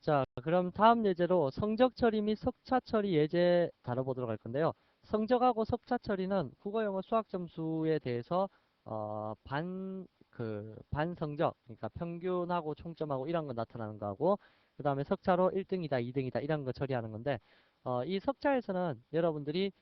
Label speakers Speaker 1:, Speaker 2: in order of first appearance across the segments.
Speaker 1: 자, 그럼 다음 예제로 성적 처리 및 석차 처리 예제 다뤄보도록 할 건데요. 성적하고 석차 처리는 국어, 영어, 수학 점수에 대해서 반성적, 그러니까 평균하고 총점하고 이런 거 나타나는 거하고, 그 다음에 석차로 1등이다, 2등이다 이런 거 처리하는 건데, 이 석차에서는 여러분들이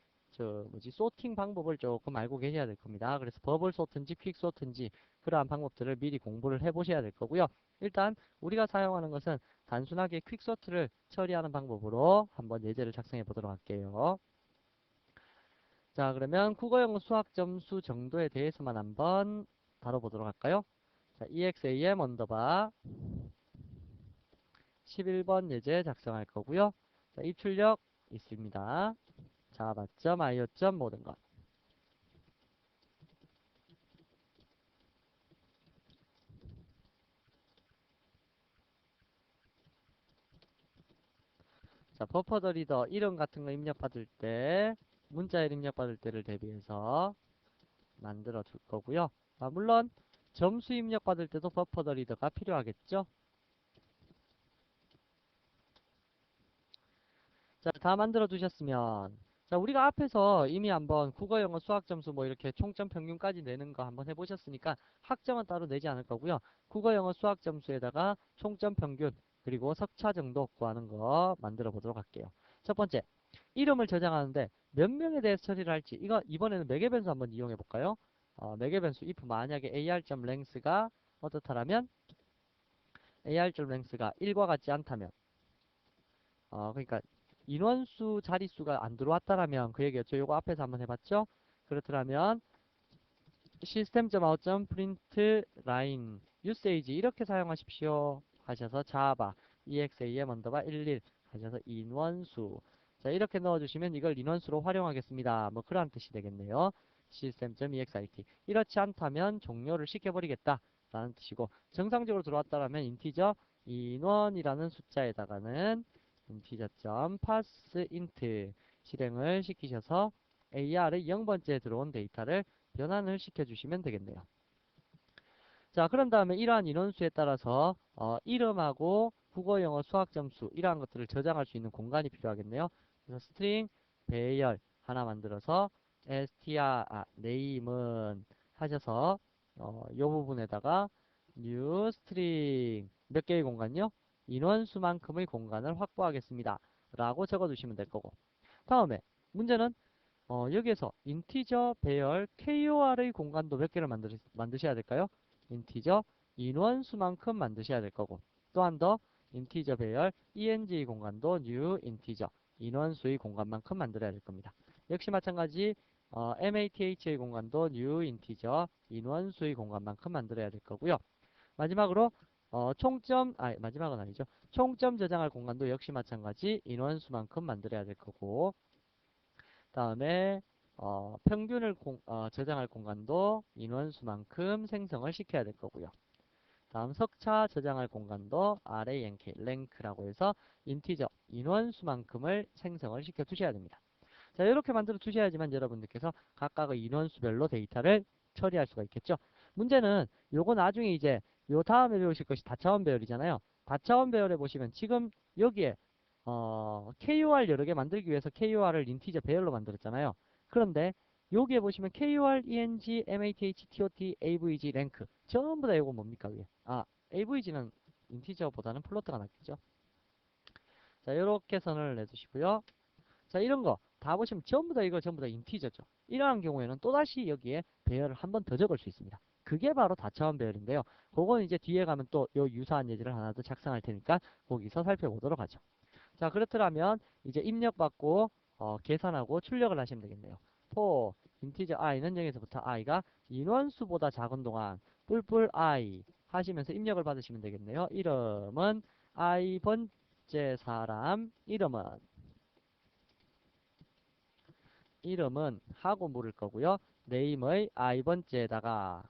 Speaker 1: 소팅 방법을 조금 알고 계셔야 될 겁니다. 그래서 버블 소트인지 퀵 소트인지 그러한 방법들을 미리 공부를 해 보셔야 될 거고요. 일단 우리가 사용하는 것은 단순하게 퀵소트를 처리하는 방법으로 한번 예제를 작성해 보도록 할게요. 자, 그러면 국어, 영어, 수학 점수 정도에 대해서만 한번 다뤄보도록 할까요? 자, exam 언더바 11번 예제 작성할 거고요. 자, 입출력 있습니다. 자바점, 아이오점 모든 것. 자, 버퍼더 리더 이름 같은 거 입력받을 때 문자열 입력받을 때를 대비해서 만들어 줄 거고요. 물론 점수 입력받을 때도 버퍼더 리더가 필요하겠죠. 자, 다 만들어 두셨으면 자, 우리가 앞에서 이미 한번 국어, 영어, 수학 점수 뭐 이렇게 총점 평균까지 내는 거 한번 해보셨으니까 학점은 따로 내지 않을 거고요. 국어, 영어, 수학 점수에다가 총점 평균 그리고 석차 정도 구하는 거 만들어 보도록 할게요. 첫 번째, 이름을 저장하는데 몇 명에 대해서 처리를 할지 이거 이번에는 매개 변수 한번 이용해 볼까요? 매개 변수 if 만약에 ar.length가 어떻다라면 ar.length가 1과 같지 않다면 그러니까 인원수 자릿수가 안 들어왔다라면 그 얘기였죠. 요거 앞에서 한번 해봤죠. 그렇더라면 system.out.print line usage 이렇게 사용하십시오 하셔서 java exam 언더바 11 하셔서 인원수 자 이렇게 넣어주시면 이걸 인원수로 활용하겠습니다. 뭐 그런 뜻이 되겠네요. system.exit 이렇지 않다면 종료를 시켜버리겠다 라는 뜻이고 정상적으로 들어왔다라면 인티저 인원이라는 숫자에다가는 integer.parseInt 실행을 시키셔서 AR의 0번째에 들어온 데이터를 변환을 시켜주시면 되겠네요. 자, 그런 다음에 이러한 인원수에 따라서 이름하고 국어, 영어, 수학 점수 이러한 것들을 저장할 수 있는 공간이 필요하겠네요. 그래서 스트링 배열 하나 만들어서 name은 하셔서 이 부분에다가 new string 몇 개의 공간요? 인원수만큼의 공간을 확보하겠습니다. 라고 적어주시면 될 거고 다음에 문제는 여기에서 인티저 배열 KOR의 공간도 몇 개를 만드셔야 될까요? 인티저 인원수만큼 만드셔야 될 거고 또한 더 인티저 배열 ENG 공간도 new 인티저 인원수의 공간만큼 만들어야 될 겁니다. 역시 마찬가지 MATH의 공간도 new 인티저 인원수의 공간만큼 만들어야 될 거고요. 마지막으로 마지막은 아니죠. 총점 저장할 공간도 역시 마찬가지 인원수만큼 만들어야 될 거고 다음에 평균을 저장할 공간도 인원수만큼 생성을 시켜야 될 거고요. 다음 석차 저장할 공간도 RANK, 랭크라고 해서 인티저, 인원수만큼을 생성을 시켜 두셔야 됩니다. 자, 이렇게 만들어 두셔야지만 여러분들께서 각각의 인원수별로 데이터를 처리할 수가 있겠죠. 문제는 요거 나중에 이제 요 다음에 배우실 것이 다차원 배열이잖아요. 다차원 배열에 보시면 지금 여기에 KOR 여러 개 만들기 위해서 KOR을 인티저 배열로 만들었잖아요. 그런데 여기에 보시면 KOR, ENG, MATH, TOT, AVG, 랭크 전부 다 이거 뭡니까 위에? AVG는 인티저보다는 플로트가 낫겠죠. 자, 이렇게 선을 내두시고요. 자, 이런 거 다 보시면 전부 다 이거 전부 다 인티저죠. 이러한 경우에는 또다시 여기에 배열을 한 번 더 적을 수 있습니다. 그게 바로 다차원 배열인데요. 그건 이제 뒤에 가면 또 요 유사한 예제를 하나 더 작성할 테니까 거기서 살펴보도록 하죠. 자, 그렇더라면 이제 입력받고 계산하고 출력을 하시면 되겠네요. for 인티저 i는 0에서부터 i가 인원수보다 작은 동안 뿔뿔 i 하시면서 입력을 받으시면 되겠네요. 이름은 i번째 사람 이름은 하고 물을 거고요. name의 i번째에다가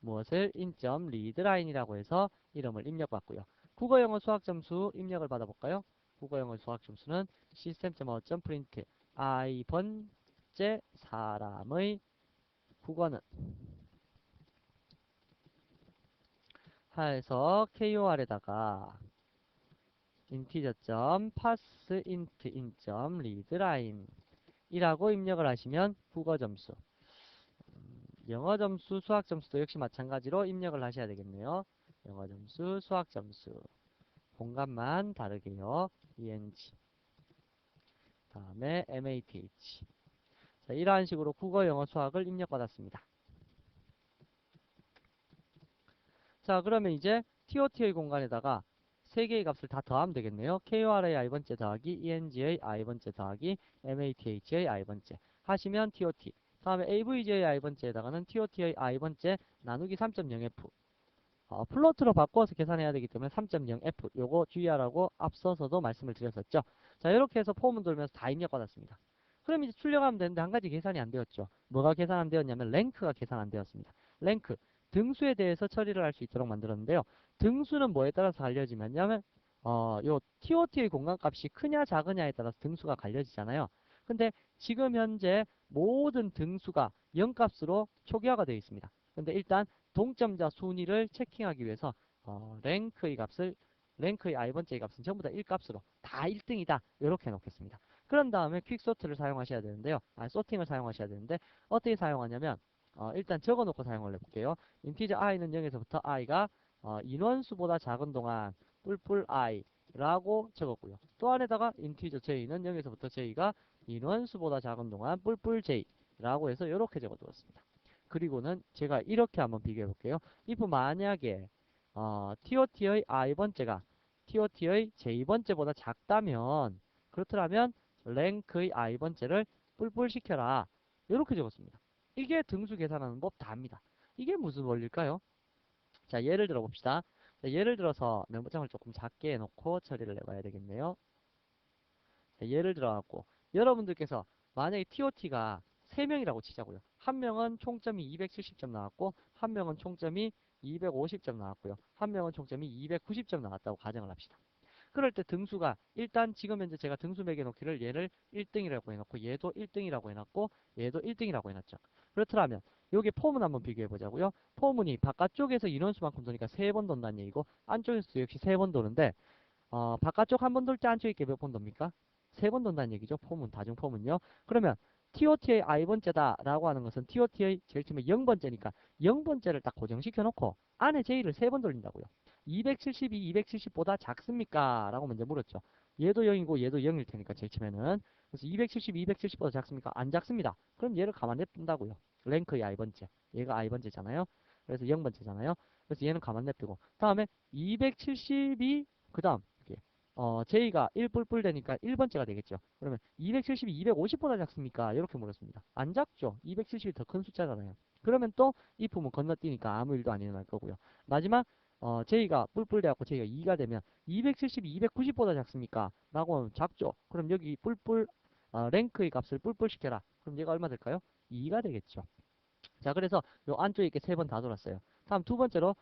Speaker 1: 무엇을 인점 리드라인이라고 해서 이름을 입력받고요. 국어, 영어, 수학 점수 입력을 받아볼까요? 국어, 영어, 수학 점수는 system.out.print i번째 사람의 국어는 해서 KOR에다가 integer.parseInt.readLine 이라고 입력을 하시면 국어 점수, 영어 점수, 수학 점수도 역시 마찬가지로 입력을 하셔야 되겠네요. 영어 점수, 수학 점수, 공간만 다르게요. eng, 다음에 math. 자, 이러한 식으로 국어, 영어, 수학을 입력받았습니다. 자, 그러면 이제 TOT의 공간에다가 세 개의 값을 다 더하면 되겠네요. KOR의 i번째 더하기 ENG의 i번째 더하기 MATH의 i번째 하시면 TOT. 다음에 AVG의 i번째에다가는 TOT의 i번째 나누기 3.0F. 플로트로 바꿔서 계산해야 되기 때문에 3.0F. 요거 주의하라고 앞서서도 말씀을 드렸었죠. 자, 이렇게 해서 폼을 돌면서 다 입력받았습니다. 그럼 이제 출력하면 되는데 한 가지 계산이 안 되었죠. 뭐가 계산 안 되었냐면 랭크가 계산 안 되었습니다. 랭크. 등수에 대해서 처리를 할 수 있도록 만들었는데요. 등수는 뭐에 따라서 갈려지냐면 요 TOT의 공간값이 크냐 작으냐에 따라서 등수가 갈려지잖아요. 근데 지금 현재 모든 등수가 0값으로 초기화가 되어 있습니다. 근데 일단 동점자 순위를 체킹하기 위해서 랭크의 i번째 값은 전부 다 1값으로 다 1등이다 이렇게 해놓겠습니다. 그런 다음에 퀵소트를 사용하셔야 되는데요. 소팅을 사용하셔야 되는데 어떻게 사용하냐면 일단 적어놓고 사용을 해볼게요. 인티저 i는 0에서부터 i가 인원수보다 작은 동안 뿔뿔 i라고 적었고요. 또 안에다가 인티저 j는 0에서부터 j가 인원수보다 작은 동안 뿔뿔 j라고 해서 이렇게 적어두었습니다. 그리고는 제가 이렇게 한번 비교해 볼게요. if 만약에 TOT의 i번째가 TOT의 j번째보다 작다면 그렇더라면 랭크의 i번째를 뿔뿔 시켜라. 이렇게 적었습니다. 이게 등수 계산하는 법 다입니다. 이게 무슨 원리일까요? 자, 예를 들어 봅시다. 자, 예를 들어서 메모장을 조금 작게 해놓고 처리를 해봐야 되겠네요. 자, 예를 들어갖고 여러분들께서 만약에 TOT가 3명이라고 치자고요. 한 명은 총점이 270점 나왔고 한 명은 총점이 250점 나왔고요. 한 명은 총점이 290점 나왔다고 가정을 합시다. 그럴 때 등수가 일단 지금 현재 제가 등수 매겨놓기를 얘를 1등이라고 해놓고 얘도 1등이라고 해놨고 얘도 1등이라고 해놨죠. 그렇더라면 여기 포문 한번 비교해 보자고요. 포문이 바깥쪽에서 인원수만큼 도니까 3번 돈다는 얘기고 안쪽에서도 역시 3번 도는데 바깥쪽 한 번 돌 때 안쪽에 몇 번 돕니까? 3번 돈다는 얘기죠. 포문, 다중 포문요. 그러면 TOT의 i번째다 라고 하는 것은 TOT의 제일 처음에 0번째니까 0번째를 딱 고정시켜 놓고 안에 J를 3번 돌린다고요. 272, 270보다 작습니까? 라고 먼저 물었죠. 얘도 0이고 얘도 0일 테니까 제일 처음에는. 그래서 272, 270보다 작습니까? 안 작습니다. 그럼 얘를 가만 냅둔다고요. 랭크의 i번째. 얘가 i번째잖아요. 그래서 0번째잖아요. 그래서 얘는 가만 냅두고 다음에 272 그 다음 J가 1뿔뿔 되니까 1번째가 되겠죠. 그러면 270이 250보다 작습니까? 이렇게 물었습니다. 안 작죠. 270이 더 큰 숫자잖아요. 그러면 또 이 품은 건너뛰니까 아무 일도 안 일어날 거고요. 마지막 J가 뿔뿔 돼갖고 J가 2가 되면 270이 290보다 작습니까? 라고 하면 작죠. 그럼 여기 뿔뿔 랭크의 값을 뿔뿔 시켜라. 그럼 얘가 얼마 될까요? 2가 되겠죠. 자, 그래서 요 안쪽에 이렇게 3번 다 돌았어요. 다음 두 번째로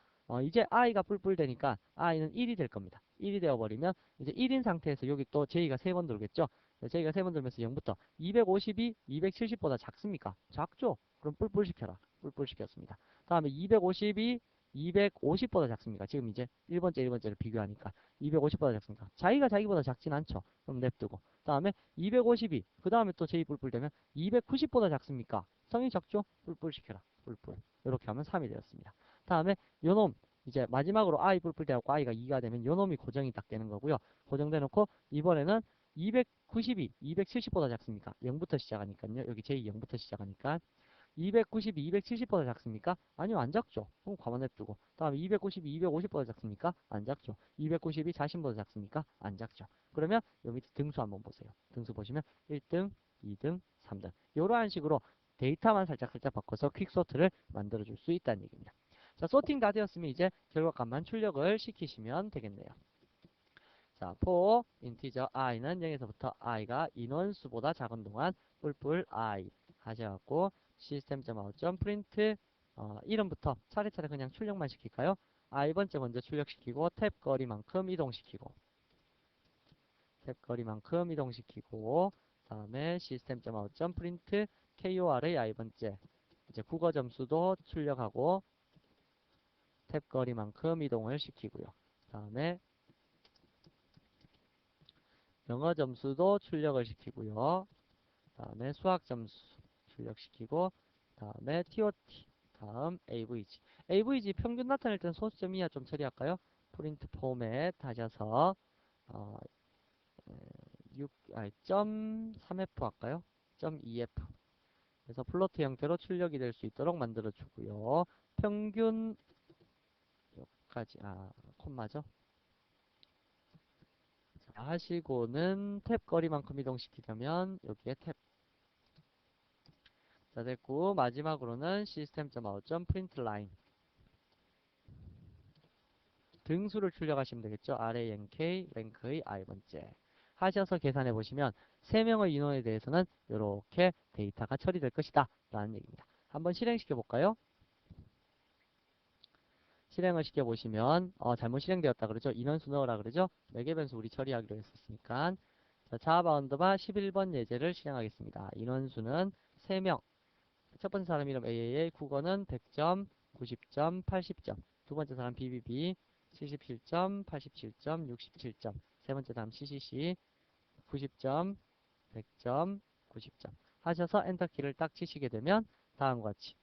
Speaker 1: 이제 i가 뿔뿔 되니까 i는 1이 될 겁니다. 1이 되어버리면 이제 1인 상태에서 여기 또 j가 3번 돌겠죠. j가 3번 돌면서 0부터 250이 270보다 작습니까? 작죠. 그럼 뿔뿔 시켜라. 뿔뿔 시켰습니다. 다음에 250이 250보다 작습니까? 지금 이제 1번째, 1번째를 비교하니까 250보다 작습니까? 자기보다 작진 않죠. 그럼 냅두고 다음에 252, 그 다음에 또 j 뿔뿔 되면 290보다 작습니까? 성이 작죠? 뿔뿔 시켜라. 뿔뿔. 이렇게 하면 3이 되었습니다. 다음에 요놈 이제 마지막으로 i 뿔뿔 되고 i가 2가 되면 요놈이 고정이 딱 되는 거고요. 고정돼 놓고 이번에는 292, 270보다 작습니까? 0부터 시작하니까요. 여기 j 0부터 시작하니까 292, 270보다 작습니까? 아니요, 안 작죠. 그럼 가만 냅두고. 다음에 292, 250보다 작습니까? 안 작죠. 292, 40보다 작습니까? 안 작죠. 그러면 여기 밑에 등수 한번 보세요. 등수 보시면 1등, 2등, 3등. 이러한 식으로 데이터만 살짝 바꿔서 퀵소트를 만들어줄 수 있다는 얘기입니다. 자, 소팅 다 되었으면 이제 결과값만 출력을 시키시면 되겠네요. 자, for integer i는 0에서부터 i가 인원수보다 작은 동안 뿔뿔 i 하셔갖고 system.out.print 이름부터 차례차례 그냥 출력만 시킬까요? i번째 먼저 출력시키고 탭 거리만큼 이동시키고 탭 거리만큼 이동시키고 다음에 system.out.print KOR의 i번째 이제 국어 점수도 출력하고 탭 거리만큼 이동을 시키고요. 다음에 영어 점수도 출력을 시키고요. 다음에 수학 점수 출력시키고, 다음에 TOT, 다음 AVG. AVG 평균 나타낼 때는 소수점 이하 좀 처리할까요? 프린트 포맷 하셔서 0.3F 할까요? 0.2F. 그래서 플로트 형태로 출력이 될 수 있도록 만들어 주고요. 평균 여기까지 콤마죠. 자, 하시고는 탭 거리만큼 이동시키려면 여기에 탭. 자, 됐고 마지막으로는 system.out.println 등수를 출력하시면 되겠죠. rank, 랭크의 i번째 하셔서 계산해 보시면 3명의 인원에 대해서는 이렇게 데이터가 처리될 것이다 라는 얘기입니다. 한번 실행시켜 볼까요? 실행을 시켜보시면 잘못 실행되었다 그러죠. 인원수 넣으라 그러죠. 매개 변수 우리 처리하기로 했었으니까 자, 자바운드바 11번 예제를 실행하겠습니다. 인원수는 3명. 첫 번째 사람 이름 AAA, 국어는 100점, 90점, 80점. 두 번째 사람 BBB, 77점, 87점, 67점. 세 번째 사람 CCC, 90점, 100점, 90점. 하셔서 엔터키를 딱 치시게 되면 다음과 같이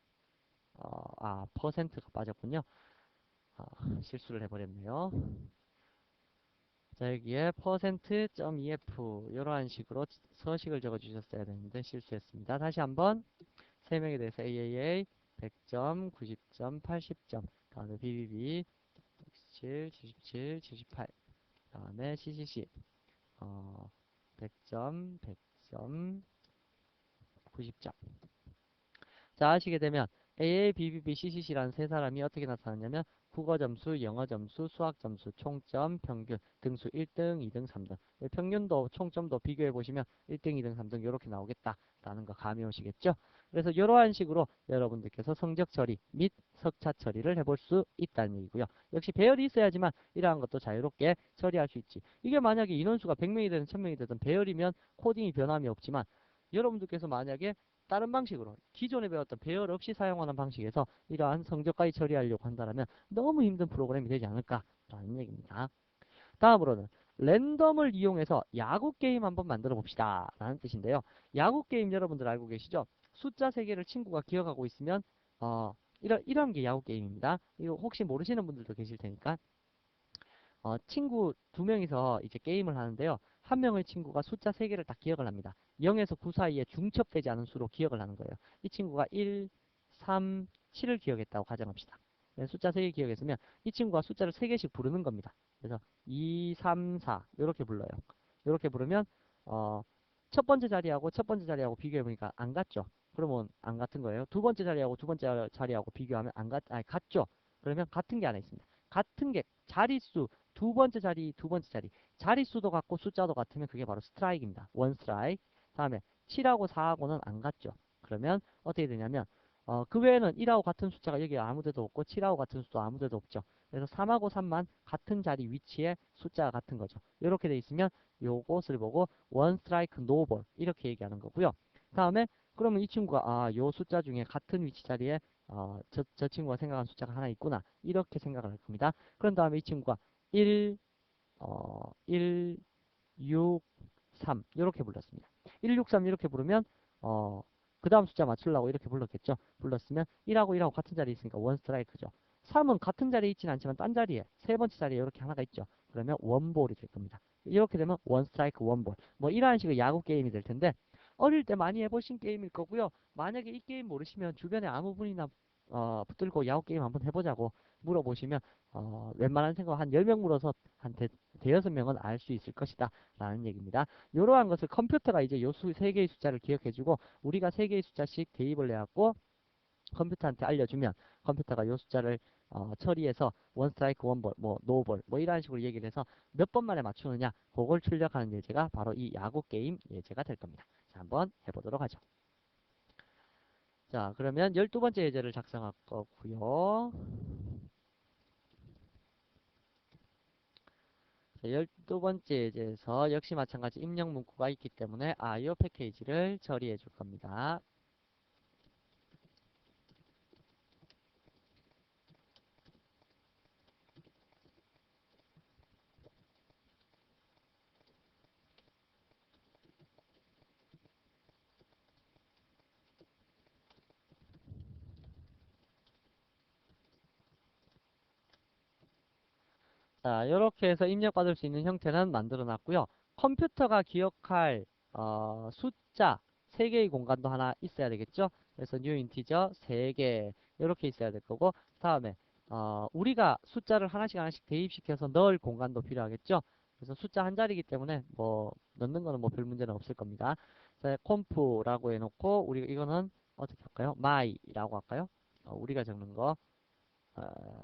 Speaker 1: 퍼센트가 빠졌군요. 실수를 해버렸네요. 자, 여기에 %.ef 이러한 식으로 서식을 적어 주셨어야 되는데 실수했습니다. 다시 한번 3명에 대해서 AAA 100점, 90점, 80점, 다음에 BBB 67, 77, 78, 다음에 CCC 100점, 100점, 90점. 자, 하시게 되면 AA, BBB, CCC라는 세 사람이 어떻게 나타났냐면 국어 점수, 영어 점수, 수학 점수, 총점, 평균, 등수 1등, 2등, 3등. 평균도, 총점도 비교해 보시면 1등, 2등, 3등 이렇게 나오겠다라는 거 감이 오시겠죠? 그래서 이러한 식으로 여러분들께서 성적 처리 및 석차 처리를 해볼 수 있다는 얘기고요. 역시 배열이 있어야지만 이러한 것도 자유롭게 처리할 수 있지. 이게 만약에 인원수가 100명이 되든 1000명이 되든 배열이면 코딩이 변함이 없지만 여러분들께서 만약에 다른 방식으로 기존에 배웠던 배열 없이 사용하는 방식에서 이러한 성적까지 처리하려고 한다면 너무 힘든 프로그램이 되지 않을까라는 얘기입니다. 다음으로는 랜덤을 이용해서 야구 게임 한번 만들어 봅시다 라는 뜻인데요. 야구 게임 여러분들 알고 계시죠? 숫자 3개를 친구가 기억하고 있으면 이런 게 야구 게임입니다. 이거 혹시 모르시는 분들도 계실 테니까 친구 2명이서 이제 게임을 하는데요. 한 명의 친구가 숫자 3개를 딱 기억을 합니다. 0에서 9 사이에 중첩되지 않은 수로 기억을 하는 거예요. 이 친구가 1, 3, 7을 기억했다고 가정합시다. 숫자 3개 기억했으면 이 친구가 숫자를 3개씩 부르는 겁니다. 그래서 2, 3, 4 이렇게 불러요. 이렇게 부르면 첫 번째 자리하고 첫 번째 자리하고 비교해보니까 안 같죠? 그러면 안 같은 거예요. 두 번째 자리하고 두 번째 자리하고 비교하면 같죠? 그러면 같은 게 하나 있습니다. 같은 게 자릿수 두 번째 자리, 두 번째 자리. 자릿수도 같고 숫자도 같으면 그게 바로 스트라이크입니다. 원 스트라이크. 다음에 7하고 4하고는 안 같죠. 그러면 어떻게 되냐면 그 외에는 1하고 같은 숫자가 여기 아무데도 없고 7하고 같은 숫자 아무데도 없죠. 그래서 3하고 3만 같은 자리 위치에 숫자가 같은 거죠. 이렇게 돼 있으면 요것을 보고 원 스트라이크 노볼 이렇게 얘기하는 거고요. 다음에 그러면 이 친구가 요 숫자 중에 같은 위치 자리에 저 친구가 생각한 숫자가 하나 있구나 이렇게 생각을 할 겁니다. 그런 다음에 이 친구가 1, 1, 6, 3 이렇게 불렀습니다. 1, 6, 3 이렇게 부르면 그 다음 숫자 맞추려고 이렇게 불렀겠죠. 불렀으면 1하고 1하고 같은 자리에 있으니까 원 스트라이크죠. 3은 같은 자리에 있지는 않지만 딴 자리에 세 번째 자리에 이렇게 하나가 있죠. 그러면 원볼이 될 겁니다. 이렇게 되면 원 스트라이크 원볼 뭐 이러한 식의 야구 게임이 될 텐데 어릴 때 많이 해보신 게임일 거고요. 만약에 이 게임 모르시면 주변에 아무 분이나 붙들고 야구 게임 한번 해보자고 물어보시면 웬만한 생각 한 10명 물어서 한 대여섯 명은 알 수 있을 것이다 라는 얘기입니다. 이러한 것을 컴퓨터가 이제 요 3개의 숫자를 기억해주고 우리가 3개의 숫자씩 대입을 해갖고 컴퓨터한테 알려주면 컴퓨터가 요 숫자를 처리해서 원 스트라이크 원볼 뭐 노볼 뭐 이런 식으로 얘기를 해서 몇 번 만에 맞추느냐 그걸 출력하는 예제가 바로 이 야구 게임 예제가 될 겁니다. 자, 한번 해보도록 하죠. 자, 그러면 12번째 예제를 작성할 거고요. 12번째 예제에서 역시 마찬가지 입력 문구가 있기 때문에 IO 패키지를 처리해 줄 겁니다. 자, 이렇게 해서 입력받을 수 있는 형태는 만들어 놨고요. 컴퓨터가 기억할 숫자 3개의 공간도 하나 있어야 되겠죠. 그래서 new integer 3개 이렇게 있어야 될 거고, 다음에 우리가 숫자를 하나씩 하나씩 대입시켜서 넣을 공간도 필요하겠죠. 그래서 숫자 한 자리이기 때문에 뭐 넣는 거는 뭐 별 문제는 없을 겁니다. 자, 컴프라고 해놓고 우리가 이거는 어떻게 할까요? my라고 할까요? 우리가 적는 거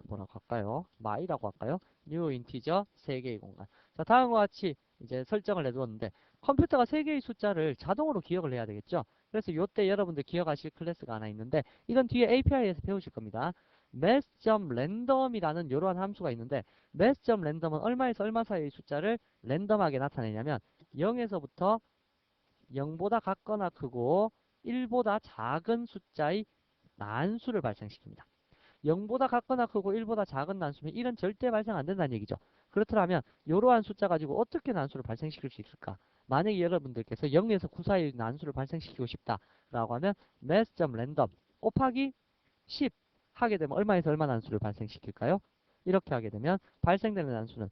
Speaker 1: 뭐라고 할까요? my라고 할까요? new integer 3개의 공간. 자, 다음과 같이 이제 설정을 해두었는데 컴퓨터가 3개의 숫자를 자동으로 기억을 해야 되겠죠? 그래서 요때 여러분들 기억하실 클래스가 하나 있는데 이건 뒤에 API에서 배우실 겁니다. mass.random이라는 이러한 함수가 있는데 mass.random은 얼마에서 얼마 사이의 숫자를 랜덤하게 나타내냐면 0에서부터 0보다 같거나 크고 1보다 작은 숫자의 난수를 발생시킵니다. 0보다 같거나 크고 1보다 작은 난수면 1은 절대 발생 안 된다는 얘기죠. 그렇더라면 이러한 숫자 가지고 어떻게 난수를 발생시킬 수 있을까? 만약에 여러분들께서 0에서 9 사이 난수를 발생시키고 싶다라고 하면 mass.random 곱하기 10 하게 되면 얼마에서 얼마 난수를 발생시킬까요? 이렇게 하게 되면 발생되는 난수는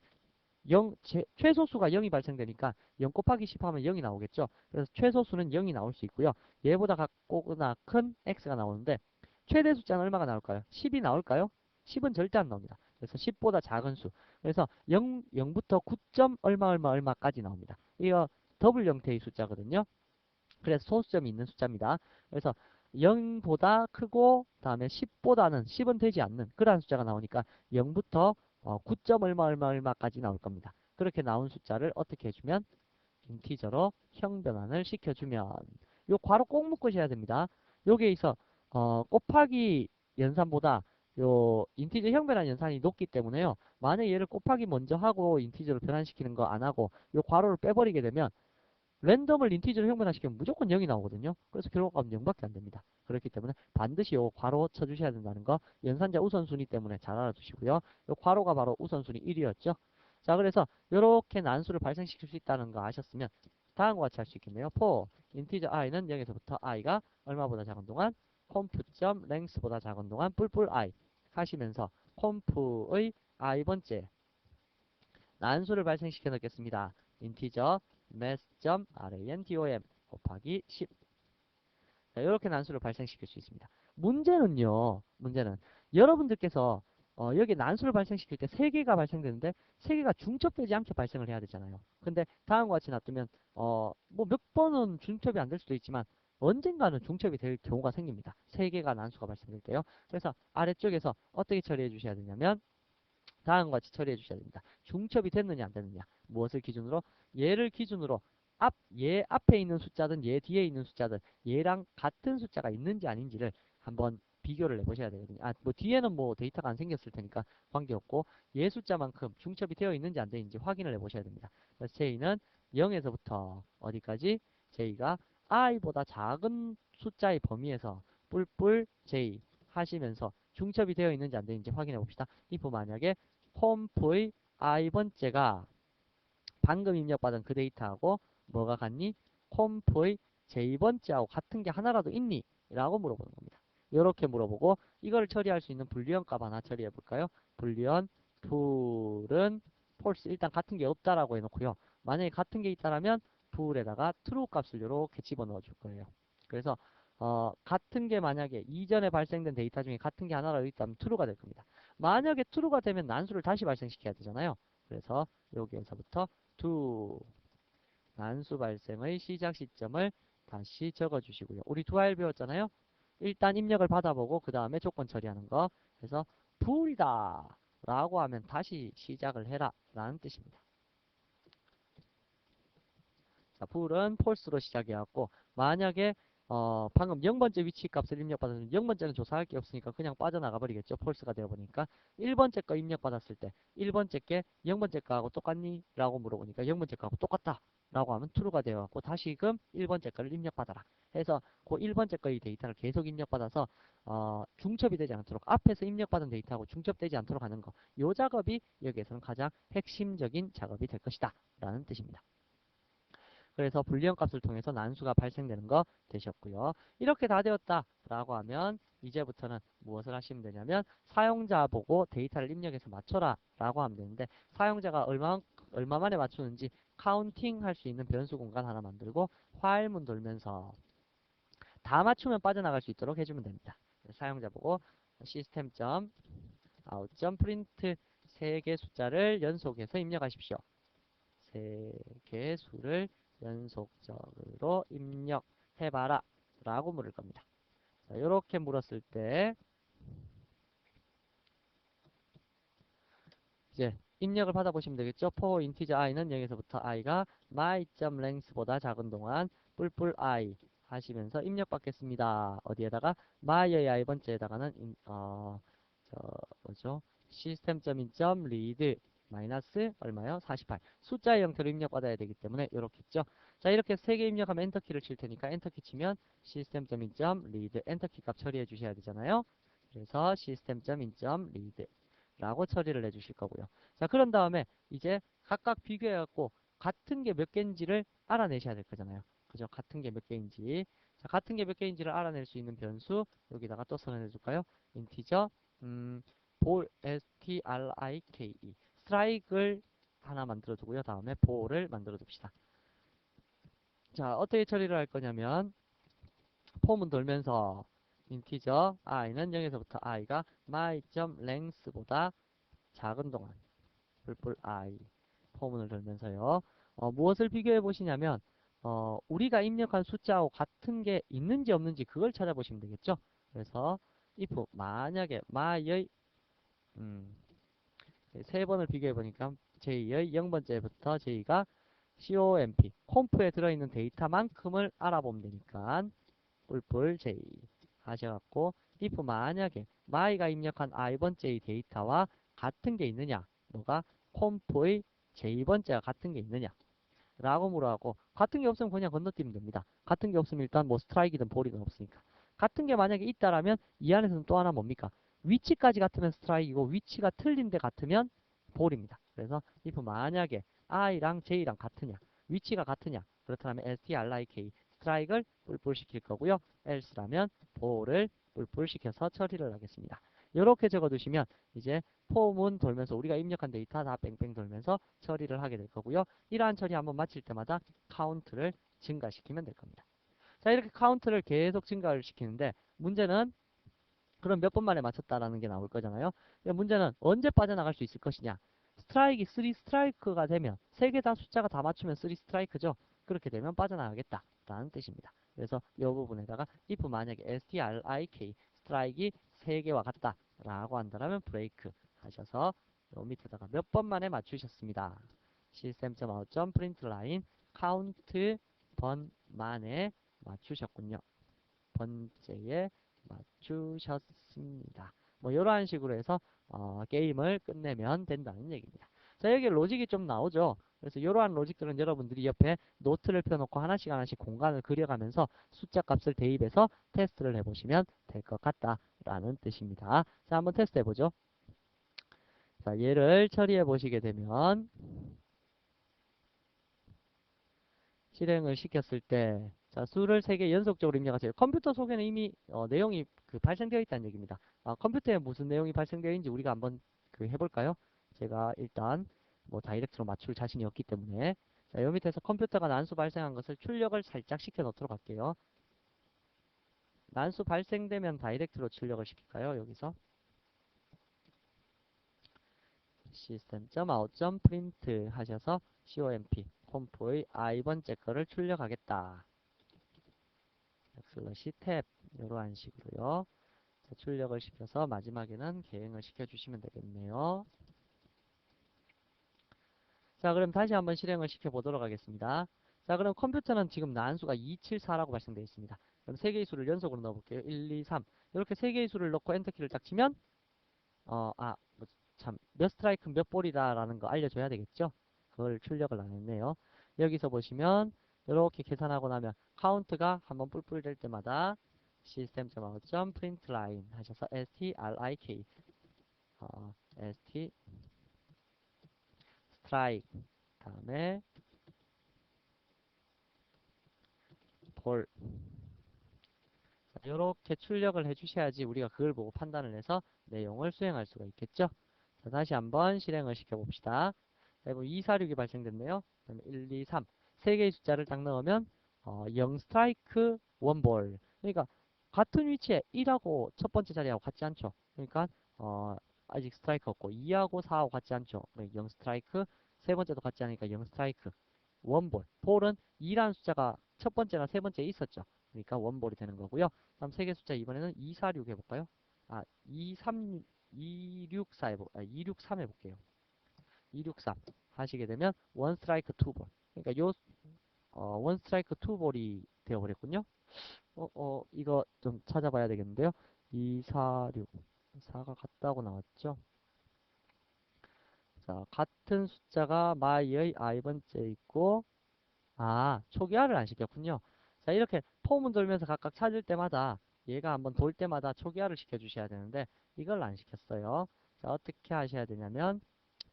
Speaker 1: 최소수가 0이 발생되니까 0 곱하기 10 하면 0이 나오겠죠. 그래서 최소수는 0이 나올 수 있고요. 얘보다 작거나 큰 x가 나오는데 최대 숫자는 얼마가 나올까요? 10이 나올까요? 10은 절대 안 나옵니다. 그래서 10보다 작은 수. 그래서 0부터 9. 얼마 얼마 얼마까지 나옵니다. 이거 더블 형태의 숫자거든요. 그래서 소수점이 있는 숫자입니다. 그래서 0보다 크고 다음에 10보다는 10은 되지 않는 그러한 숫자가 나오니까 0부터 9. 얼마 얼마 얼마까지 나올 겁니다. 그렇게 나온 숫자를 어떻게 해주면 인티저로 형변환을 시켜주면 요 괄호 꼭 묶으셔야 됩니다. 여기에 있어 곱하기 연산보다 요 인티저 형변환 연산이 높기 때문에요. 만약에 얘를 곱하기 먼저 하고 인티저로 변환시키는 거 안 하고 요 괄호를 빼버리게 되면 랜덤을 인티저로 형변화시키면 무조건 0이 나오거든요. 그래서 결과값은 0밖에 안 됩니다. 그렇기 때문에 반드시 요 괄호 쳐주셔야 된다는 거 연산자 우선순위 때문에 잘 알아두시고요. 요 괄호가 바로 우선순위 1이었죠. 자, 그래서 이렇게 난수를 발생시킬 수 있다는 거 아셨으면 다음과 같이 할 수 있겠네요. for 인티저 i는 0에서부터 i가 얼마보다 작은 동안 conf.length보다 작은 동안 뿔뿔 i 하시면서 conf의 i번째 난수를 발생시켜 넣겠습니다. 인티저 mass.random 곱하기 10. 자, 이렇게 난수를 발생시킬 수 있습니다. 문제는 여러분들께서 여기 난수를 발생시킬 때 3개가 발생되는데 3개가 중첩되지 않게 발생을 해야 되잖아요. 근데 다음과 같이 놔두면 뭐 몇 번은 중첩이 안 될 수도 있지만 언젠가는 중첩이 될 경우가 생깁니다. 3개가 난수가 발생될 때요. 그래서 아래쪽에서 어떻게 처리해 주셔야 되냐면 다음과 같이 처리해 주셔야 됩니다. 중첩이 됐느냐 안 됐느냐. 무엇을 기준으로? 얘를 기준으로 얘 앞에 있는 숫자든 얘 뒤에 있는 숫자든 얘랑 같은 숫자가 있는지 아닌지를 한번 비교를 해보셔야 되거든요. 뭐 뒤에는 뭐 데이터가 안 생겼을 테니까 관계없고 얘 숫자만큼 중첩이 되어 있는지 안 되는지 확인을 해보셔야 됩니다. 그래서 j는 0에서부터 어디까지? j가 i보다 작은 숫자의 범위에서 뿔뿔 j 하시면서 중첩이 되어 있는지 안 되는지 확인해 봅시다. if 만약에 컴프의 i번째가 방금 입력받은 그 데이터하고 뭐가 같니? 컴프의 j번째하고 같은 게 하나라도 있니? 라고 물어보는 겁니다. 이렇게 물어보고 이걸 처리할 수 있는 불리언 값 하나 처리해 볼까요? 불리언 풀은 false 일단 같은 게 없다라고 해놓고요. 만약에 같은 게 있다라면 풀에다가 true 값을 이렇게 집어넣어 줄 거예요. 그래서 같은 게 만약에 이전에 발생된 데이터 중에 같은 게 하나라도 있다면 true가 될 겁니다. 만약에 true가 되면 난수를 다시 발생시켜야 되잖아요. 그래서 여기에서부터 to 난수 발생의 시작 시점을 다시 적어주시고요. 우리 두알 배웠잖아요. 일단 입력을 받아보고 그 다음에 조건 처리하는 거. 그래서 불이다 라고 하면 다시 시작을 해라 라는 뜻입니다. 자, 불은 false로 시작해갖고 만약에 방금 0번째 위치 값을 입력받았는데 0번째는 조사할 게 없으니까 그냥 빠져나가 버리겠죠. false가 되어버리니까 1번째 거 입력받았을 때 1번째 게 0번째 거하고 똑같니? 라고 물어보니까 0번째 거하고 똑같다 라고 하면 true가 되어갖고 다시금 1번째 거를 입력받아라 해서 그 1번째 거의 데이터를 계속 입력받아서 중첩이 되지 않도록 앞에서 입력받은 데이터하고 중첩되지 않도록 하는 거. 요 작업이 여기에서는 가장 핵심적인 작업이 될 것이다 라는 뜻입니다. 그래서 불리언 값을 통해서 난수가 발생되는 거 되셨고요. 이렇게 다 되었다라고 하면 이제부터는 무엇을 하시면 되냐면 사용자 보고 데이터를 입력해서 맞춰라 라고 하면 되는데 사용자가 얼마 만에 맞추는지 카운팅 할 수 있는 변수 공간 하나 만들고 화일문 돌면서 다 맞추면 빠져나갈 수 있도록 해주면 됩니다. 사용자 보고 system.out.print 세 개 숫자를 연속해서 입력하십시오. 세 개의 수를 연속적으로 입력해봐라 라고 물을 겁니다. 이렇게 물었을 때 이제 입력을 받아보시면 되겠죠. for integer i는 0에서부터 i가 my.length보다 작은 동안 뿔뿔 i 하시면서 입력받겠습니다. 어디에다가 my의 i 번째에다가는 저 뭐죠? system.in.read 마이너스 얼마요? 48. 숫자의 형태로 입력받아야 되기 때문에 이렇게 있죠. 자, 이렇게 세 개 입력하면 엔터키를 칠 테니까 엔터키 치면 system.in.read 엔터키 값 처리해 주셔야 되잖아요. 그래서 system.in.read 라고 처리를 해 주실 거고요. 자, 그런 다음에 이제 각각 비교해 갖고 같은 게 몇 개인지를 알아내셔야 될 거잖아요. 그죠? 같은 게 몇 개인지. 자, 같은 게 몇 개인지를 알아낼 수 있는 변수 여기다가 또 선언해 줄까요? 인티저 볼 strike 스트라이크를 하나 만들어 두고요. 다음에 볼을 만들어 둡시다. 자, 어떻게 처리를 할 거냐면 폼은 돌면서 인티저 i는 0에서부터 i가 my.length보다 작은 동안 뿔뿔 i 포문을 돌면서요. 무엇을 비교해 보시냐면 우리가 입력한 숫자하고 같은 게 있는지 없는지 그걸 찾아보시면 되겠죠. 그래서 if 만약에 my의 세 번을 비교해 보니까 j의 0번째부터 j가 콤프에 들어있는 데이터만큼을 알아보면 되니까 뿔뿔 j 하셔갖고 if 만약에 my가 입력한 i번째의 데이터와 같은 게 있느냐 뭐가 콤프의 j번째와 같은 게 있느냐 라고 물어하고 같은 게 없으면 그냥 건너뛰면 됩니다. 같은 게 없으면 일단 뭐 스트라이크든 볼이든 없으니까 같은 게 만약에 있다라면 이 안에서는 또 하나 뭡니까 위치까지 같으면 스트라이크이고 위치가 틀린데 같으면 볼입니다. 그래서 if 만약에 i랑 j랑 같으냐 위치가 같으냐 그렇다면 strike 스트라이크를 뿔뿔 시킬 거고요. else라면 볼을 뿔뿔 시켜서 처리를 하겠습니다. 이렇게 적어두시면 이제 폼은 돌면서 우리가 입력한 데이터 다 뺑뺑 돌면서 처리를 하게 될 거고요. 이러한 처리 한번 마칠 때마다 카운트를 증가시키면 될 겁니다. 자, 이렇게 카운트를 계속 증가를 시키는데 문제는 그럼 몇 번 만에 맞췄다라는 게 나올 거잖아요. 문제는 언제 빠져나갈 수 있을 것이냐. 스트라이크 3 스트라이크가 되면 세 개 다 숫자가 다 맞추면 3 스트라이크죠. 그렇게 되면 빠져나가겠다라는 뜻입니다. 그래서 이 부분에다가 if 만약에 strike 스트라이크가 3개와 같다라고 한다면 브레이크 하셔서 요 밑에다가 몇 번 만에 맞추셨습니다. system.out.println count 번 만에 맞추셨군요. 번째에 맞추셨습니다. 뭐 이러한 식으로 해서 게임을 끝내면 된다는 얘기입니다. 자, 여기 로직이 좀 나오죠. 그래서 이러한 로직들은 여러분들이 옆에 노트를 펴놓고 하나씩 하나씩 공간을 그려가면서 숫자 값을 대입해서 테스트를 해보시면 될 것 같다라는 뜻입니다. 자, 한번 테스트 해보죠. 자, 얘를 처리해 보시게 되면 실행을 시켰을 때 자, 수를 3개 연속적으로 입력하세요. 컴퓨터 속에는 이미 내용이 발생되어 있다는 얘기입니다. 컴퓨터에 무슨 내용이 발생되어 있는지 우리가 한번 해볼까요? 제가 일단 뭐 다이렉트로 맞출 자신이 없기 때문에 자, 요 밑에서 컴퓨터가 난수 발생한 것을 출력을 살짝 시켜 놓도록 할게요. 난수 발생되면 다이렉트로 출력을 시킬까요? 여기서 system.out.print 하셔서 콤프의 i번째 거를 출력하겠다. 슬러시 탭 이러한 식으로요. 자, 출력을 시켜서 마지막에는 개행을 시켜주시면 되겠네요. 자, 그럼 다시 한번 실행을 시켜보도록 하겠습니다. 자, 그럼 컴퓨터는 지금 난수가 274라고 발생되어 있습니다. 그럼 3개의 수를 연속으로 넣어볼게요. 1, 2, 3 이렇게 3개의 수를 넣고 엔터키를 딱 치면 몇 스트라이크 몇 볼이다 라는 거 알려줘야 되겠죠? 그걸 출력을 안 했네요. 여기서 보시면 이렇게 계산하고 나면 카운트가 한번 뿔뿔 될 때마다 system.out.println 하셔서 strik st strike 다음에 홀. 이렇게 출력을 해주셔야지 우리가 그걸 보고 판단을 해서 내용을 수행할 수가 있겠죠. 자, 다시 한번 실행을 시켜봅시다. 자, 246이 발생됐네요. 그다음에 1, 2, 3. 세 개의 숫자를 딱 넣으면 0 스트라이크 1볼. 그러니까 같은 위치에 1하고 첫 번째 자리하고 같지 않죠. 그러니까 아직 스트라이크 없고 2하고 4하고 같지 않죠. 0 스트라이크. 세 번째도 같지 않으니까 0 스트라이크. 원볼. 볼은 2라는 숫자가 첫 번째나 세 번째에 있었죠. 그러니까 원볼이 되는 거고요. 다음 세 개 숫자 이번에는 2, 4, 6 해볼까요? 2, 3, 2, 6, 4 2, 6, 3 해볼게요. 2, 6, 3 하시게 되면 원 스트라이크 투 볼. 그러니까 원 스트라이크 투 볼이 되어버렸군요. 이거 좀 찾아봐야 되겠는데요. 2, 4, 6. 4가 같다고 나왔죠. 자, 같은 숫자가 마이의 i번째 있고, 초기화를 안 시켰군요. 자, 이렇게 폼을 돌면서 각각 찾을 때마다 얘가 한번 돌 때마다 초기화를 시켜주셔야 되는데 이걸 안 시켰어요. 자, 어떻게 하셔야 되냐면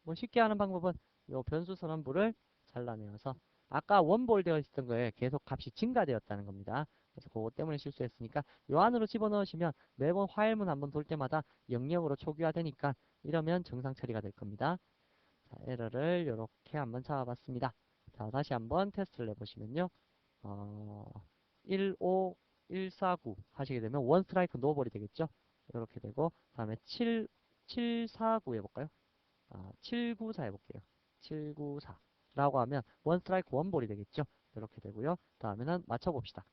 Speaker 1: 뭐 쉽게 하는 방법은 요 변수 선언부를 잘라내어서 아까 원볼 되어 있었던 거에 계속 값이 증가되었다는 겁니다. 그래서 그것 때문에 실수했으니까 요 안으로 집어넣으시면 매번 화일문 한번 돌 때마다 00으로 초기화되니까 이러면 정상 처리가 될 겁니다. 자, 에러를 이렇게 한번 잡아봤습니다. 자, 다시 한번 테스트를 해보시면요. 15, 149 하시게 되면 원 스트라이크 노볼이 되겠죠. 이렇게 되고 다음에 749 해볼까요? 794 해볼게요. 794 라고 하면 원 스트라이크 원볼이 되겠죠. 이렇게 되고요. 다음에는 맞춰봅시다.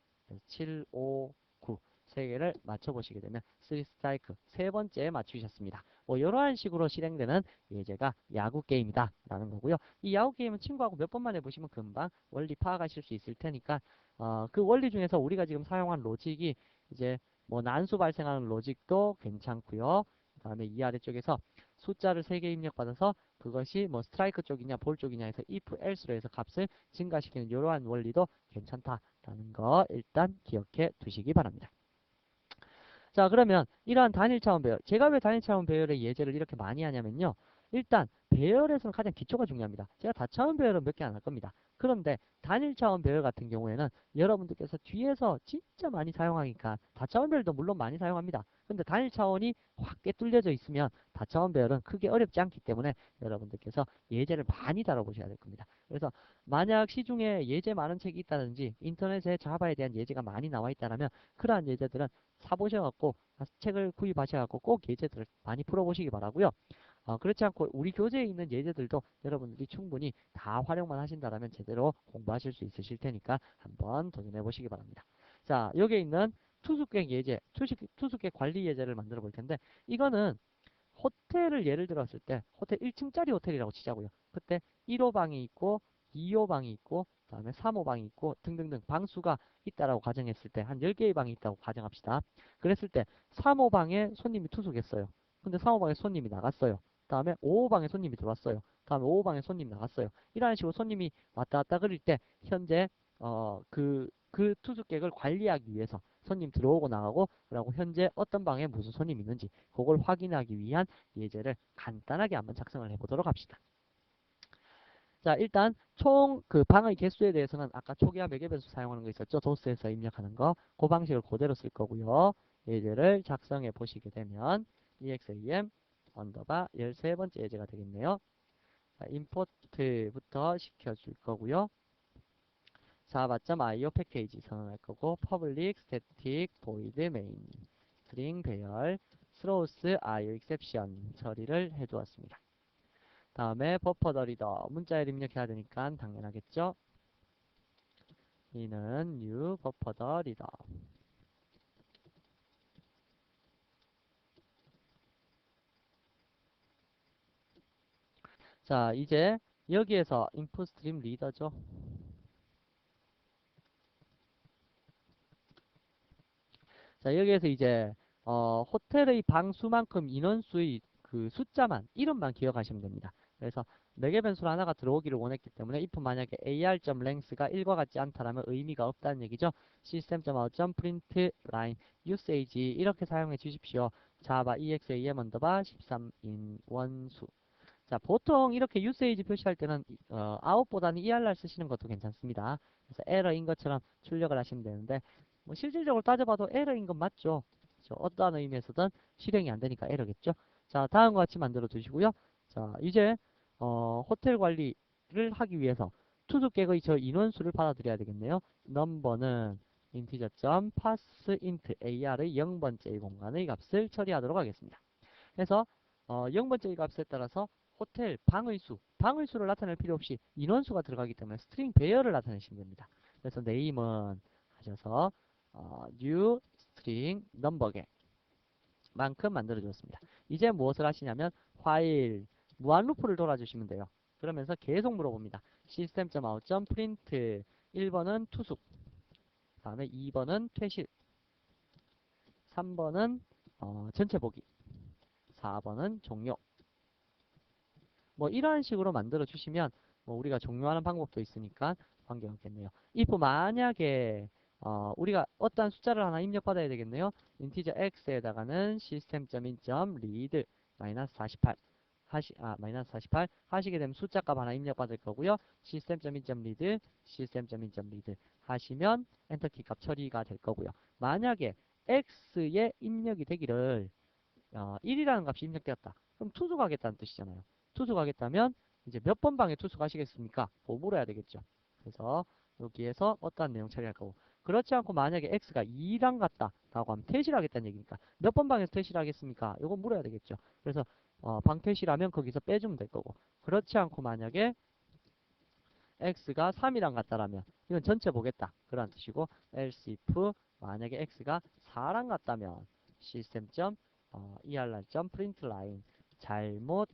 Speaker 1: 7, 5, 9 세 개를 맞춰보시게 되면 3 스트라이크 세 번째에 맞추셨습니다. 뭐 이러한 식으로 실행되는 예제가 야구 게임이다 라는 거고요. 이 야구 게임은 친구하고 몇 번만 해보시면 금방 원리 파악하실 수 있을 테니까 그 원리 중에서 우리가 지금 사용한 로직이 이제 뭐 난수 발생하는 로직도 괜찮고요. 그 다음에 이 아래쪽에서 숫자를 3개 입력받아서 그것이 뭐 스트라이크 쪽이냐 볼 쪽이냐 해서 if, else로 해서 값을 증가시키는 이러한 원리도 괜찮다라는 거 일단 기억해 두시기 바랍니다. 자, 그러면 이러한 단일 차원 배열. 제가 왜 단일 차원 배열의 예제를 이렇게 많이 하냐면요. 일단 배열에서는 가장 기초가 중요합니다. 제가 다차원 배열은 몇 개 안 할 겁니다. 그런데 단일 차원 배열 같은 경우에는 여러분들께서 뒤에서 진짜 많이 사용하니까 다차원 배열도 물론 많이 사용합니다. 근데 단일 차원이 확 꿰뚫려져 있으면 다차원 배열은 크게 어렵지 않기 때문에 여러분들께서 예제를 많이 다뤄보셔야 될 겁니다. 그래서 만약 시중에 예제 많은 책이 있다든지 인터넷에 자바에 대한 예제가 많이 나와 있다면 그러한 예제들은 사보셔갖고 책을 구입하셔갖고 꼭 예제들을 많이 풀어보시기 바라고요. 그렇지 않고 우리 교재에 있는 예제들도 여러분들이 충분히 다 활용만 하신다면 제대로 공부하실 수 있으실 테니까 한번 도전해 보시기 바랍니다. 자, 여기에 있는 투숙객 예제, 투숙객 관리 예제를 만들어 볼 텐데 이거는 호텔을 예를 들었을 때 호텔 1층짜리 호텔이라고 치자고요. 그때 1호방이 있고 2호방이 있고 그다음에 3호방이 있고 등등등 방수가 있다라고 가정했을 때 한 10개의 방이 있다고 가정합시다. 그랬을 때 3호방에 손님이 투숙했어요. 근데 3호방에 손님이 나갔어요. 다음에 5호방에 손님이 들어왔어요. 다음에 5호방에 손님이 나갔어요. 이런 식으로 손님이 왔다 갔다 그릴 때 현재 그 투숙객을 관리하기 위해서 손님 들어오고 나가고 그리고 현재 어떤 방에 무슨 손님이 있는지 그걸 확인하기 위한 예제를 간단하게 한번 작성을 해보도록 합시다. 자, 일단 총 그 방의 개수에 대해서는 아까 초기화 매개변수 사용하는 거 있었죠? 도스에서 입력하는 거. 그 방식을 그대로 쓸 거고요. 예제를 작성해 보시게 되면 exam 언더바 13번째 예제가 되겠네요. 자, 임포트부터 시켜줄 거고요. java.io 패키지 선언할 거고 public static void main string 배열 throws io exception 처리를 해두었습니다. 다음에 버퍼 더 리더 문자를 입력해야 되니까 당연하겠죠. 이는 new 버퍼 더 리더. 자, 이제 여기에서 input stream 리더죠. 자, 여기에서 이제 호텔의 방 수만큼 인원수의 그 숫자만 이름만 기억하시면 됩니다. 그래서 매개 변수로 하나가 들어오기를 원했기 때문에 if 만약에 ar.length가 1과 같지 않다라면 의미가 없다는 얘기죠. system.out.println usage 이렇게 사용해 주십시오. java exam 언더바 13인 원수. 자, 보통 이렇게 유세이지 표시할 때는 out보다는 ERR 쓰시는 것도 괜찮습니다. 그래서 에러인 것처럼 출력을 하시면 되는데 뭐 실질적으로 따져봐도 에러인 건 맞죠. 그렇죠? 어떠한 의미에서든 실행이 안 되니까 에러겠죠. 자, 다음과 같이 만들어 두시고요. 자, 이제 호텔 관리를 하기 위해서 투숙객의 저 인원수를 받아들여야 되겠네요. 넘버는 integer.parseInt ar의 0번째 공간의 값을 처리하도록 하겠습니다. 그래서 0번째 값에 따라서 호텔 방의 수를 나타낼 필요 없이 인원수가 들어가기 때문에 스트링 배열을 나타내시면 됩니다. 그래서 name은 하셔서 new string number개 만큼 만들어 주었습니다. 이제 무엇을 하시냐면 while 무한 루프를 돌아주시면 돼요. 그러면서 계속 물어봅니다. system.out.print 1번은 투숙, 다음에 2번은 퇴실, 3번은 전체 보기, 4번은 종료. 뭐 이런 식으로 만들어 주시면 뭐 우리가 종료하는 방법도 있으니까 관계없겠네요. if 만약에 우리가 어떠한 숫자를 하나 입력받아야 되겠네요. integer x에다가는 system.in.read -48 -48 하시게 되면 숫자값 하나 입력받을 거고요. system.in.read system.in.read 하시면 엔터키 값 처리가 될 거고요. 만약에 x에 입력이 되기를 1이라는 값이 입력되었다. 그럼 투숙하겠다는 뜻이잖아요. 투숙하겠다면 이제 몇 번 방에 투숙하시겠습니까? 뭐 물어야 되겠죠. 그래서 여기에서 어떠한 내용 처리할 거고, 그렇지 않고 만약에 x가 2랑 같다 라고 하면 퇴실하겠다는 얘기니까 몇 번 방에서 퇴실하겠습니까? 이거 물어야 되겠죠. 그래서 방 퇴실하면 거기서 빼주면 될 거고, 그렇지 않고 만약에 x가 3이랑 같다라면 이건 전체 보겠다 그런 뜻이고, else if 만약에 x가 4랑 같다면 system. err.println 잘못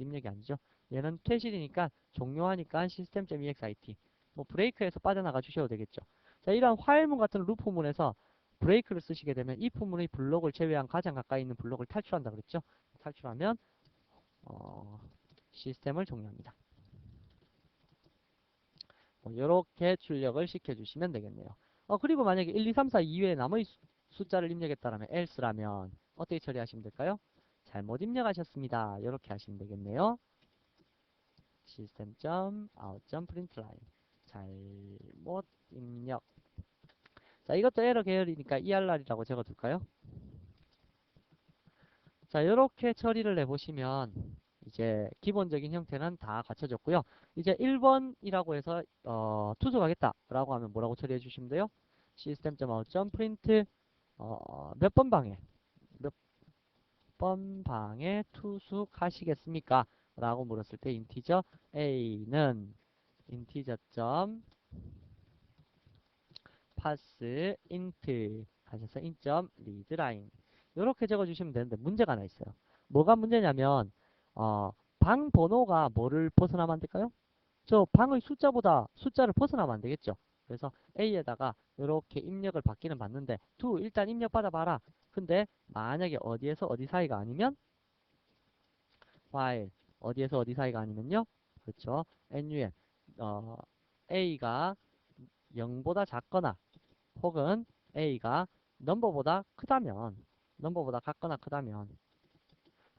Speaker 1: 입력이 아니죠. 얘는 퇴실이니까 종료하니까 system.exit 뭐 브레이크에서 빠져나가 주셔도 되겠죠. 자, 이런 while문 같은 루프문에서 브레이크를 쓰시게 되면 if문의 블록을 제외한 가장 가까이 있는 블록을 탈출한다 그랬죠. 탈출하면 시스템을 종료합니다. 뭐 이렇게 출력을 시켜주시면 되겠네요. 그리고 만약에 1, 2, 3, 4 이외에 나머지 숫자를 입력했다면 else라면 어떻게 처리하시면 될까요? 잘못 입력하셨습니다. 이렇게 하시면 되겠네요. system.out.println 잘못 입력. 자, 이것도 에러 계열이니까 err이라고 적어둘까요? 자, 이렇게 처리를 해보시면 이제 기본적인 형태는 다 갖춰졌고요. 이제 1번이라고 해서 투숙하겠다 라고 하면 뭐라고 처리해 주시면 돼요? system.out.print 몇 번 방에 몇 번 방에 투숙하시겠습니까? 라고 물었을 때 integer a는 integer.parseInt 하셔서 int.readline 이렇게 적어주시면 되는데 문제가 하나 있어요. 뭐가 문제냐면 방 번호가 뭐를 벗어나면 안 될까요? 저 방의 숫자보다 숫자를 벗어나면 안 되겠죠. 그래서 A에다가 이렇게 입력을 받기는 받는데 일단 입력 받아봐라. 근데 만약에 어디에서 어디 사이가 아니면 while 어디에서 어디 사이가 아니면요. 그렇죠. NUM A가 0보다 작거나 혹은 A가 넘버보다 같거나 크다면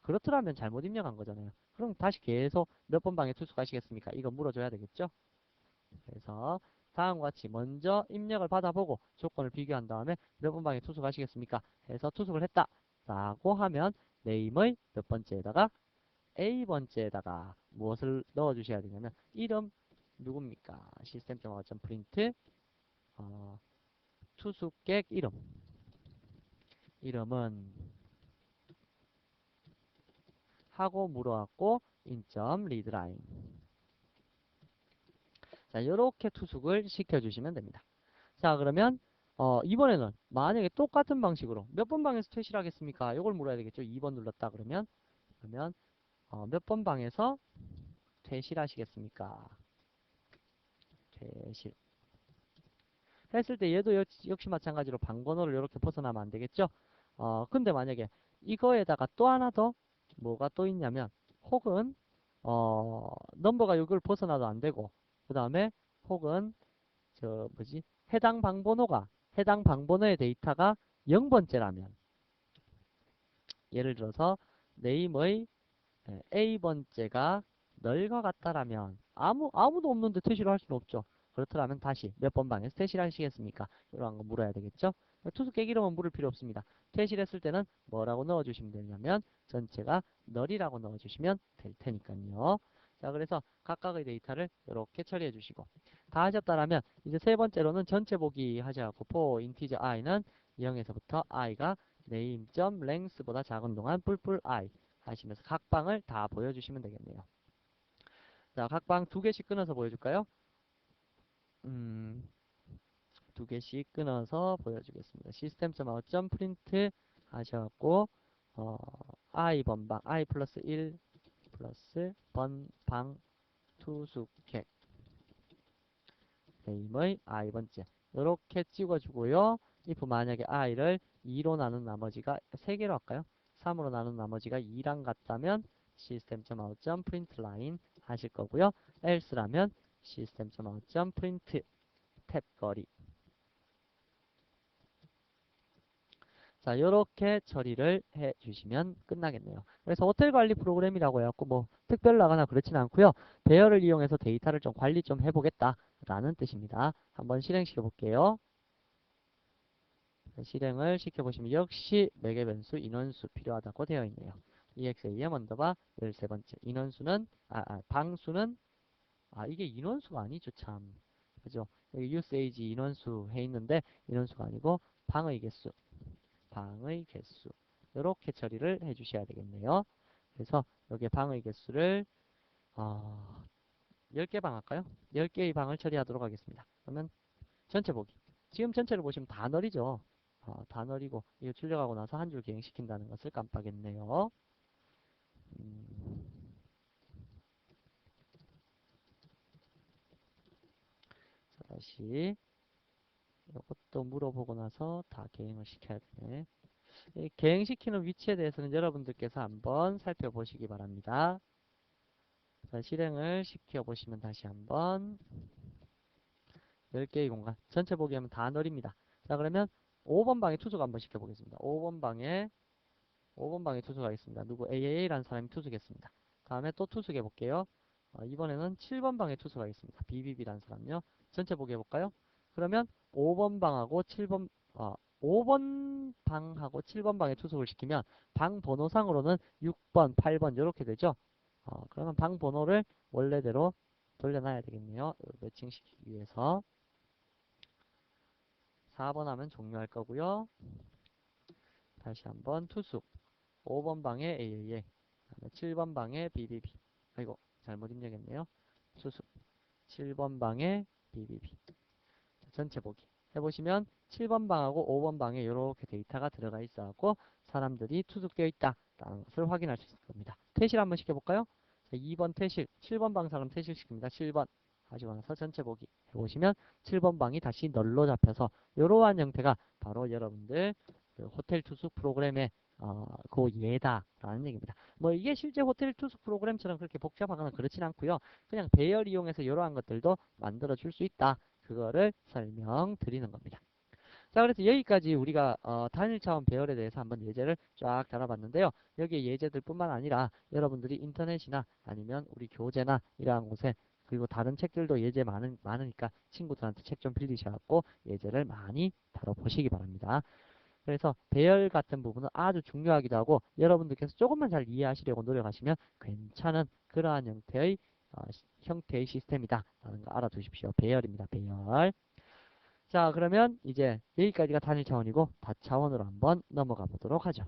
Speaker 1: 그렇더라면 잘못 입력한 거잖아요. 그럼 다시 계속 몇 번 방에 투숙하시겠습니까? 이거 물어줘야 되겠죠? 그래서 다음과 같이 먼저 입력을 받아보고 조건을 비교한 다음에 몇 번 방에 투숙하시겠습니까? 해서 투숙을 했다 라고 하면 name의 몇 번째에다가 A번째에다가 무엇을 넣어주셔야 되냐면 이름 누굽니까? system.out.print 투숙객 이름은 하고 물어왔고 in.readline 자, 이렇게 투숙을 시켜주시면 됩니다. 자, 그러면 이번에는 만약에 똑같은 방식으로 몇 번 방에서 퇴실하겠습니까? 이걸 물어야 되겠죠. 2번 눌렀다 그러면 몇 번 방에서 퇴실하시겠습니까? 퇴실 했을 때 얘도 역시 마찬가지로 방번호를 이렇게 벗어나면 안 되겠죠. 근데 만약에 이거에다가 또 하나 더 뭐가 또 있냐면 혹은 넘버가 이걸 벗어나도 안 되고 그 다음에 혹은 해당 방번호의 데이터가 0번째라면 예를 들어서 name의 A번째가 널과 같다라면 아무도 없는데 퇴실을 할 수는 없죠. 그렇더라면 다시 몇 번 방에서 퇴실하시겠습니까? 이런 거 물어야 되겠죠. 투수 깨기로만 물을 필요 없습니다. 퇴실했을 때는 뭐라고 넣어주시면 되냐면 전체가 널이라고 넣어주시면 될 테니까요. 자, 그래서 각각의 데이터를 이렇게 처리해 주시고 다 하셨다라면 이제 세 번째로는 전체 보기 하셔갖고 for integer i는 0에서부터 i가 name.length보다 작은 동안 뿔뿔 i 하시면서 각 방을 다 보여주시면 되겠네요. 자, 각 방 두 개씩 끊어서 보여줄까요? 두 개씩 끊어서 보여주겠습니다. system.out.print 하셔갖고 i 번방 i 플러스 1 플러스 번방 투수객 name의 i번째 이렇게 찍어주고요. if 만약에 i를 2로 나눈 나머지가 3개로 할까요? 3으로 나눈 나머지가 2랑 같다면 system.out.println 하실 거고요. else라면 system.out.print 탭거리. 자, 요렇게 처리를 해 주시면 끝나겠네요. 그래서 호텔 관리 프로그램이라고 해갖고 뭐 특별하거나 그렇진 않고요. 배열을 이용해서 데이터를 좀 관리 좀 해보겠다 라는 뜻입니다. 한번 실행시켜 볼게요. 실행을 시켜보시면 역시 매개 변수 인원수 필요하다고 되어 있네요. exam 언더바 13번째 인원수는 방수는 이게 인원수가 아니죠 참. 그죠? 여기 usage 인원수 해 있는데 인원수가 아니고 방의 개수 이렇게 처리를 해 주셔야 되겠네요. 그래서 여기 방의 개수를 10개 방 할까요? 10개의 방을 처리하도록 하겠습니다. 그러면 전체 보기. 지금 전체를 보시면 다 널이죠. 다 널이고 이거 출력하고 나서 한 줄 기행시킨다는 것을 깜빡했네요. 자, 다시 이것도 물어보고 나서 다 개행을 시켜야 되네. 이 개행시키는 위치에 대해서는 여러분들께서 한번 살펴보시기 바랍니다. 자, 실행을 시켜보시면 다시 한번 10개의 공간 전체 보기 하면 다 널입니다. 자, 그러면 5번 방에 투숙 한번 시켜보겠습니다. 5번 방에 투숙하겠습니다. 누구 AA라는 사람이 투숙했습니다. 다음에 또 투숙해 볼게요. 이번에는 7번 방에 투숙하겠습니다. BBB라는 사람요. 전체 보기 해볼까요? 그러면 5번 방하고 7번 5번 방하고 7번 방에 투숙을 시키면 방 번호상으로는 6번, 8번 이렇게 되죠. 그러면 방 번호를 원래대로 돌려놔야 되겠네요. 매칭시키기 위해서 4번 하면 종료할 거고요. 다시 한번 투숙 5번 방에 AAA 7번 방에 BBB 아이고 잘못 입력했네요. 투숙 7번 방에 BBB 전체 보기 해보시면 7번 방하고 5번 방에 이렇게 데이터가 들어가 있어갖고 사람들이 투숙되어 있다 라는 것을 확인할 수 있을 겁니다. 퇴실 한번 시켜볼까요? 2번 퇴실 7번 방 사람 퇴실시킵니다. 7번 하시고 나서 전체 보기 해보시면 7번 방이 다시 널로 잡혀서 이러한 형태가 바로 여러분들 그 호텔 투숙 프로그램의 그 예다라는 얘기입니다. 뭐 이게 실제 호텔 투숙 프로그램처럼 그렇게 복잡하거나 그렇진 않고요. 그냥 배열 이용해서 이러한 것들도 만들어 줄 수 있다. 그거를 설명드리는 겁니다. 자, 그래서 여기까지 우리가 단일 차원 배열에 대해서 한번 예제를 쫙 다뤄봤는데요. 여기에 예제들 뿐만 아니라 여러분들이 인터넷이나 아니면 우리 교재나 이러한 곳에 그리고 다른 책들도 예제 많으니까 친구들한테 책 좀 빌리셔갖고 예제를 많이 다뤄보시기 바랍니다. 그래서 배열 같은 부분은 아주 중요하기도 하고 여러분들께서 조금만 잘 이해하시려고 노력하시면 괜찮은 그러한 형태의 시스템이다 라는 거 알아두십시오. 배열입니다. 배열. 자, 그러면 이제 여기까지가 단일 차원이고 다차원으로 한번 넘어가 보도록 하죠.